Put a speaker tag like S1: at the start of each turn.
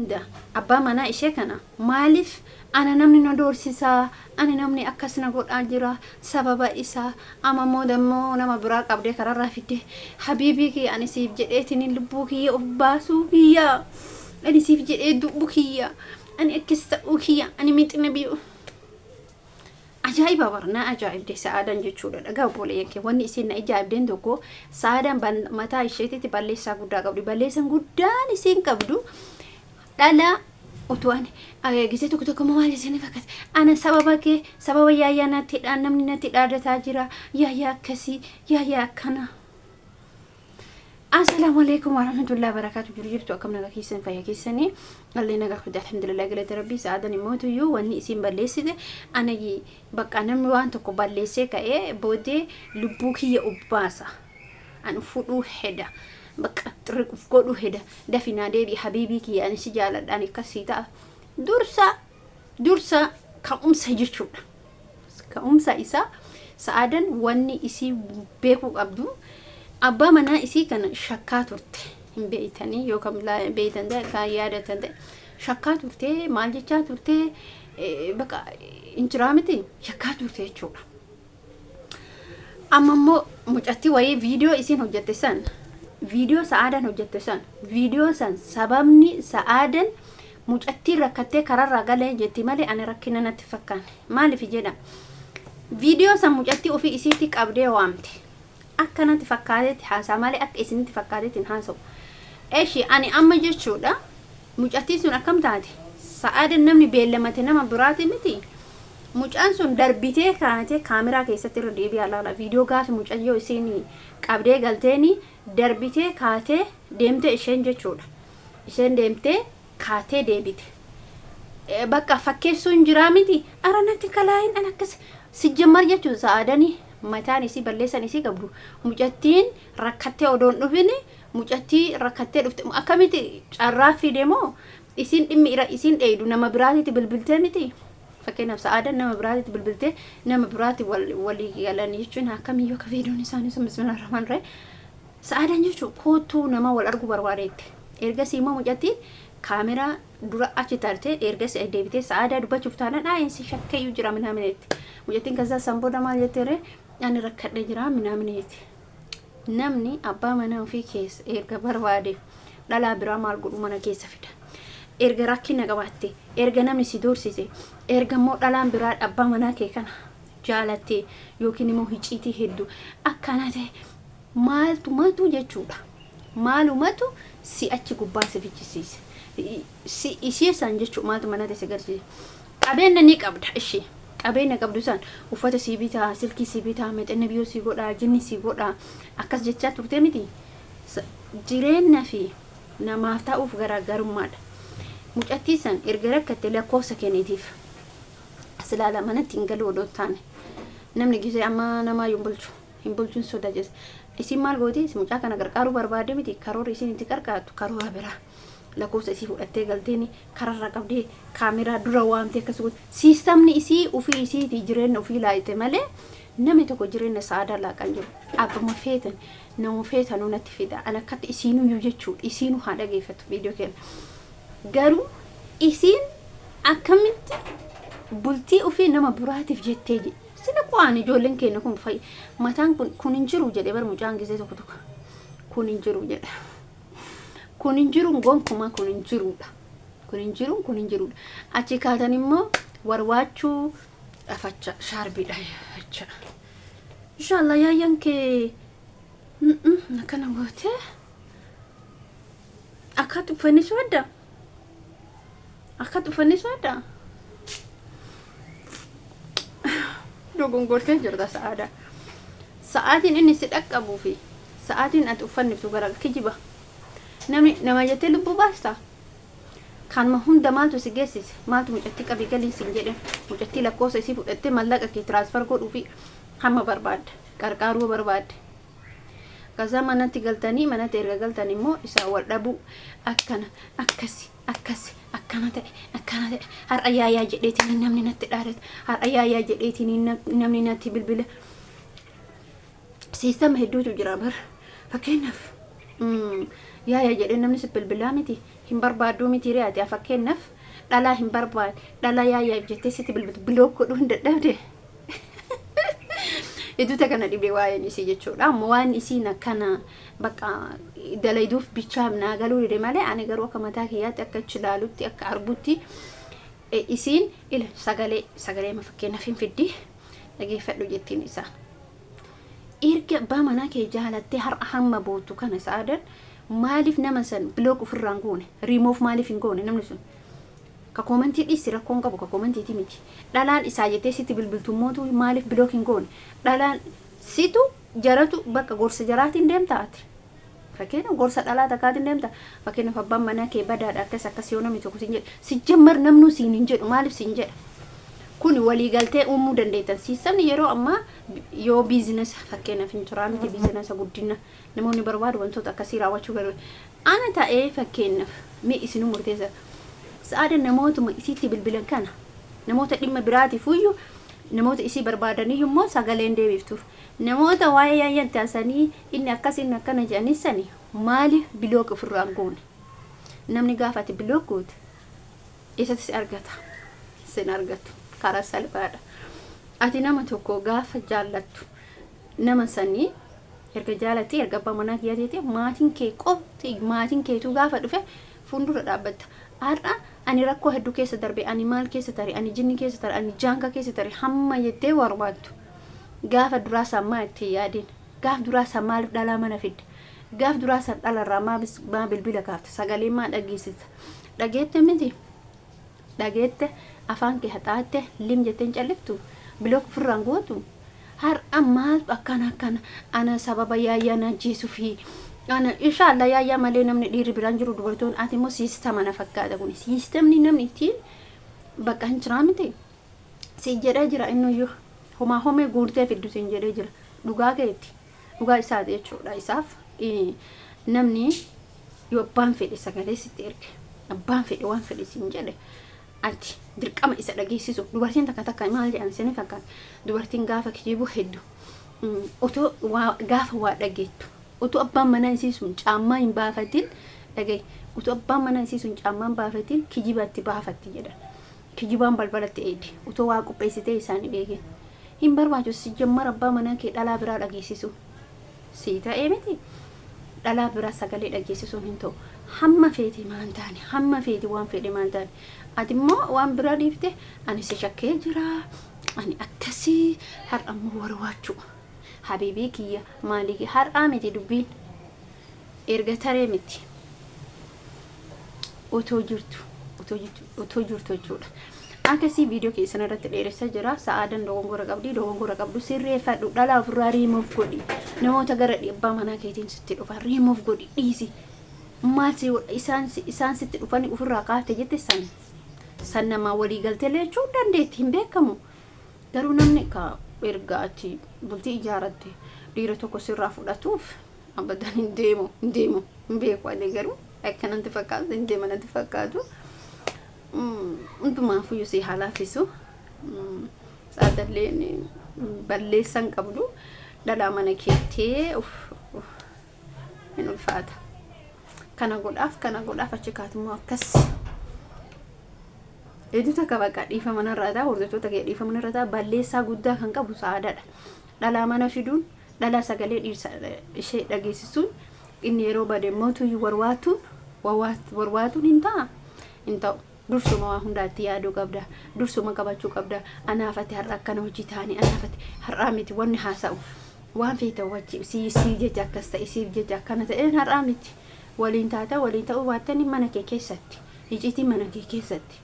S1: da abbaa manaa ishee kana maaliif ana namni na doorsisa ani namni akkas na godhaa jira sababa isaa ammoo dammoo nama biraa qabdee kararraa fidde habiibii kiyya ani siif jedheetiin lubbuu kiyya obbaasuu kiyya ani siif jedhee dubbuu kiyya ani akkis ta'uu kiyya ani mixina biyu ajaa'iba barnaa ajaa'ibde sa'aadan jechuudha dhagaa obboleeyyan kee wanni isin na ajaa'ibdeen tokko sa'aadan mataa isheetitti balleessaa guddaa qabdi balleessan guddaan isin qabdu dala utuan gisee tokko maal isin fakkaata ana sababa yaayyaa natti dhaan namni natti dhaadataa jira yaayyaa akkasii yaayyaa akkana assalamu alaykum wa rahmatullahi wa barakatuh jirtu akkam naga kiisan fayya kiisanii alle naga khudda alhamdulillah galata rabbi sa'adan imootu yu wanni isin balleessite ana bakka namni waan tokko balleessee ka'ee boodee lubbuu kiyya ubbaasa an fudhu heda bakka xiqqoof godhu heda dafina deebi habiibii kiyya ani si jaaladhaan akkasii ta'a dursa ka'umsa jechuudha ka'umsa isa sa'adan wanni isi beeku qabdu abbaa manaa isii kana shakkaa turte hin beeytanii yookaan beeytan kan yaadatan shakkaa turte maal jechaa turte bakka injiraa miti shakkaa turte jechuudha amma immoo mucatti wayii viidiyoo isiin hojjette san viidiyoo sa'aadan hojjette san viidiyoo san sababni sa'aadan mucatti rakkattee kararraa galee jetti malee ani rakkina natti fakkaanne maaliif jedha viidiyoo san mucatti ofii isiitti qabdee waamte akkanatti fakkaatetti haasaa malee akka isinitti fakkaatetti haasa'u eeshi ani amma jechuudha mucattii sun akkam taate sa'aadan namni beellamate nama biraati miti mucaan sun darbitee kaatee kaameraa keessatti irra deebi'aa laala viidiyoo gaafa mucayyoo isiin qabdee galteeni darbitee kaatee deemte isheen jechuudha isheen deemtee kaatee deebite bakka fakkeessuun jiraa miti aranatti kalaayin an akkas sijjammar jechuun sa'aadanii mataan isii balleessan isii qabdu mucattiin rakkattee odoon dhufini mucattii rakkattee dhufte akkamiti carraa fidemoo isin dhimmi ira isin dheedu nama biraatitti bilbiltee miti fakkeenyaaf sa'aadan nama biraatitti bilbiltee nama biraatti walii galan jechuun akkamiyyoo akka viidiyoon isaanii sun bismillahir rahmaanir rahiim sa'aadan jechuun kootuu nama wal argu barbaadeette ergasii immoo mucattiin kaameraa dura achi tartee ergasii deebitee sa'aadaa dubbachuuf taanaan dhaayinsi shakkeeyyuu jira minaaminatti mucattiin kasaa sanbooda maal jetteere ani rakkadhe jira minaaminatti namni abbaa manaa ofii keessa erga barbaade dhalaa biraa maal godhu mana keessa fida erga rakkina qabaatte erga namni si doorsise erga immoo dhalaan biraa abbaa manaa kee kana jaalatte yookiin immoo hiciitii hedduu akkana ta'e maaltu jechuudha maalumatu si achi gubbaa si fichisiise si ishee san jechuudha maaltu mana ta'e agarsiise qabeenya ni qabda ishee qabeenya qabdu san uffata si bitaa silkii si bitaa maxxanna biyoo si godhaa jinni si godhaa akkas jechaa turte miti jireenya fi namaaf ta'uuf garaagarummaadha mucattii san erga rakkatte lakkoofsa kenniitiif silaala manatti hin galu odoo taane namni gisee amma namaa hin bulchuun soda jees isin maal gooti mucaa kana gargaaruu barbaade miti karoora isin itti gargaartu karoora biraa lakkoofsa isii fudhattee galteeni kararraa qabdee kaameraa dura waamtee akkasumas siistamni isii ofii isiiti jireenya ofii laayite malee namni tokko jireenya sa'aadaa laaqan jiru abbuma feetan nama feetanuu natti fida an akkatti isiinuu jechuudha isiinuu haa dhageeffatu viidiyoo kenna garuu isiin akkamitti bultii ofii nama biraatiif jettee sina qo'aan ijoolleen keenya kun mataan kun hin jiru jedhee bar mucaan gisee tokko kun hin jiru jedha kun hin jiru gonkuma kun hin jiruudha achi kaatan immoo warwaachuu afacha shaarbiidha acha inshallah yaayan kee nakana goote akkatu fannisu adda dogongortee jirta sa'aatiin inni si dhaqqabuu fi sa'aatiin ati uffanniftu gara kijiba nama jettee lubbuu baasta kanuma hunda maaltu si geessise maaltu mucattii qabii galii sin jedhe mucattii lakkoofsa isii fudhattee mallaqa kee tiraansfar godhuu fi hamma barbaadde qarqaaruu barbaadde kaza manatti galtanii manatti erga galtanii immoo isaa wal dhabuu akkana ta'e har'a yaayaa jedheetiin namni natti dhaadate har'a yaayaa jedheetiin namni natti bilbila siistama hedduutu jira bar fakkeenyaaf yaaya jedhee namni si bilbilaa miti hin barbaaduu miti re'aati fakkeenyaaf dhalaa hin barbaad dhalaa yaayyaaf jettee sitti bilbiltu bilook godhuu hin dadhabde iduuta kana dhibee waa'een isii jechuudha amma waan isiin akkana bakka dalayduuf bichaam naa galuu dide malee ani garuu akka mataa kiyyaatti akka ichi ilaalutti akka argutti isiin ila sagalee ma fakkeenyaaf hin fiddi dhageeffadhu jettiin isaa erga abbaa manaa kee jaalattee har'a hamma bootu kana sa'aadan maaliif nama san bilook ofirraan goone remove maaliif hin goone namni sun ka komentii dhiisi rakkoon qabu ka komentiiti miti dhalaan isaa jettee sitti bilbiltummootu maaliif bilook hin goone dhalaan situ jaratu bakka gorsa jaraatiin deemtaati fakkeenya gorsa dhalaa takkaatiin deemta fakkeenya abbaan manaa kee badaadha akkas yoo namni tokko siin jedhe si jammar namnu siin hin jedhu maaliif siin jedha kun walii galtee uumuu dandeettan siistamni yeroo amma yoo biizinasa fakkeenyaaf inshuraansi biizinasa guddina namoonni barbaadu wantoota akkasii raawwachuu galu ana ta'ee fakkeenyaaf mee isin murteessa sa'aada namootuma isiitti bilbilan kana namoota dhimma biraatiif iyyuu namoota isii barbaadanii immoo sagaleen deebiftuuf namoota waa'ee yaayyan taasanii inni akkasiin akkana jedhanisani maaliif bilook ofirraan goone namni gaafate bilook goote eessatti argata sin argatu karaa salphaadha ati nama tokko gaafa jaallattu nama sanii erga jaalatti erga abbaa manaa kiyyateeti maatiin kee qofti maatiin keetu gaafa dhufe fuuldura dhaabbatta har'a ani rakkoo hedduu keessa darbe ani maal keessa tare ani jinni keessa tare ani jaanka keessa tare hamma jettee warbaattu gaafa duraa sammaa itti yaadin gaaf duraa sammaa dhalaa mana fidde gaaf duraa san dhalarraa maa bilbila kaafte sagalee maa dhageessita dhageette miti dhageette afaan kee haxaatte lim jetteen calliftu bilook ofirraan gootu har'a maal akkana ana sababa yaayyaa najjeesuu fi ana inshallah yaayyaa malee namni dhiirri biraan jiru dubartoon ati immoo siistama na fakkaata kun siistamni namni ittiin bakka hin jiraa miti si jedhee jira innuyyuu homaa homee guurtee fiddu siin jedhee jira dhugaa keetti dhugaa isaati jechuudha isaaf namni yoo abbaan fedhe sagalee sitti erge abbaan fedhe waan fedhe siin jedhe ati dirqama isa dhageessisu dubartiin takka maal jedhan isin fakkaata dubartiin gaafa kijibu hedduu otoo gaafa waa dhageettu utuu abbaan manaa isii sun caammaa hin baafatin dhagaye utuu abbaan manaa isii sun caammaa hin baafatin kijibatti baafatti jedhan kijibaan balbalatti eedi utuu waa qopheessitee isaanii dheege hin barbaachisu si jammar abbaa manaa kee dhalaa biraa dhageessisu si ta'ee miti dhalaa biraa sagalee dhageessisuun hin ta'u hamma feeti maan taane hamma feeti waan fedhe maan taane ati immoo waan biraa dhiifte ani si shakkee jira ani akkasii har'a immoo warwaachuu habibii kiyya maaliki har'a miti dubbiin erga taree miti otoo jirtu jechuudha akkasii viidiyoo keessan irratti dheeressaa jira sa'aadan dogongora qabdu sirreeffadhu dhalaa ofirraa remove godhi namoota gara dhiibbaa manaa keetiin sitti dhufa remove godhi dhiisi maal isaan sitti dhufanii ofirraa kaafte jette san namaa walii galtee lechuu dandeetti hin beekamu garuu namni ka ergaati bultii ijaaratte dhiira tokko sirraa fudhatuuf abadan hin deemu hin beeku ani garuu akkanatti fakkaatu hin deemanatti fakkaatu hundumaafuu yoo si halaafisu saadalleen balleessan qabdu dhalaa mana keettee hin ulfaata kana godhaaf achi kaatummoo akkas Eeduta kabaqa dhiifa mana irraa hordoftoota kee dhiifa mana irraa balleessaa guddaa kan qabu saadaadha. Dhalaa mana fiduun dhalaa sagalee dhiirsa ishee dhageessisuun inni yeroo bade mootu warwaatuun hin ta'u. Dursuma waa hundaatti yaaduu qabda. Dursuma qabachuu qabda. Anaafatti har'a akkana hojii taanii anaafatti har'aa miti wanni haasa'u. Waan feeta wajji si jecha akkas ta'e siif jecha akkana ta'een har'aa miti. Waliin ta'uu waattanii mana kee keessatti. Iciitii mana kee keessatti.